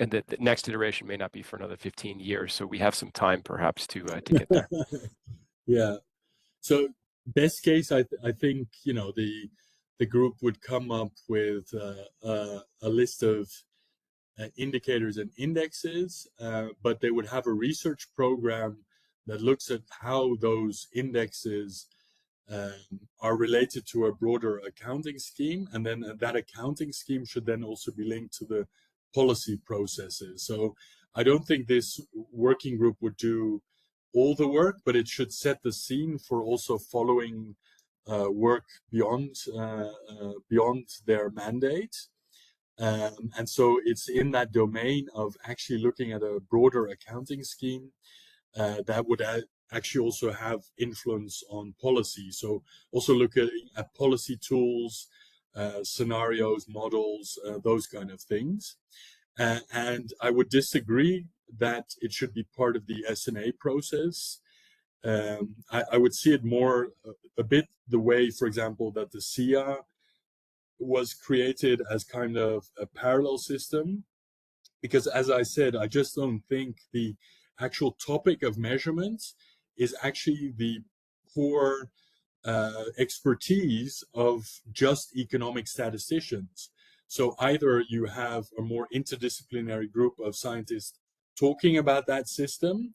And that the next iteration may not be for another 15 years. So we have some time perhaps to get there. Yeah. So best case, I think, the group would come up with a list of indicators and indexes, but they would have a research program that looks at how those indexes are related to a broader accounting scheme. And then that accounting scheme should then also be linked to the policy processes. So I don't think this working group would do all the work, but it should set the scene for also following work beyond their mandate. And so it's in that domain of actually looking at a broader accounting scheme that would actually also have influence on policy. So also looking at policy tools, scenarios, models, those kind of things. And I would disagree that it should be part of the SNA process. I would see it more a bit the way, for example, that the SIA was created as kind of a parallel system. Because as I said, I just don't think the actual topic of measurements is actually the core expertise of just economic statisticians. So either you have a more interdisciplinary group of scientists talking about that system,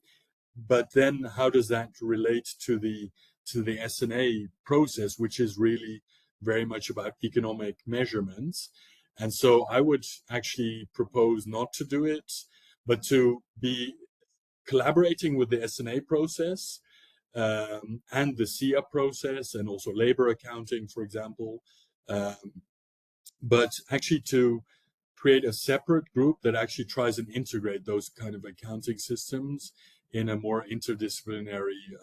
but then how does that relate to the SNA process, which is really very much about economic measurements? And so I would actually propose not to do it, but to be collaborating with the SNA process and the SIA process, and also labor accounting, for example, but actually to create a separate group that actually tries and integrate those kind of accounting systems in a more interdisciplinary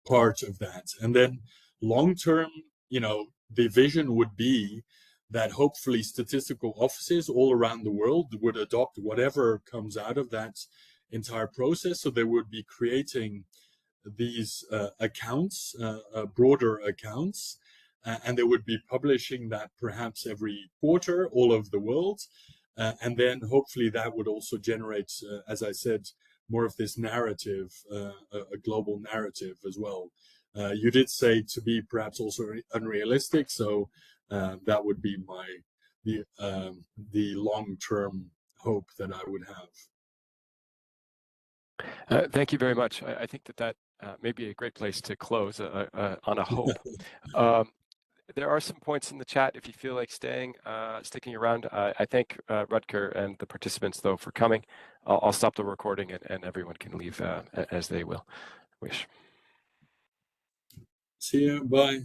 part of that. And then long term, the vision would be that hopefully statistical offices all around the world would adopt whatever comes out of that entire process. So they would be creating these accounts, broader accounts, and they would be publishing that perhaps every quarter all over the world. And then hopefully that would also generate, as I said, more of this narrative, a global narrative as well. You did say to be perhaps also unrealistic, so that would be the long-term hope that I would have. Thank you very much. I think that may be a great place to close on a hope. There are some points in the chat if you feel like sticking around. I thank Rutger and the participants, though, for coming. I'll stop the recording and everyone can leave as they wish. See you. Bye.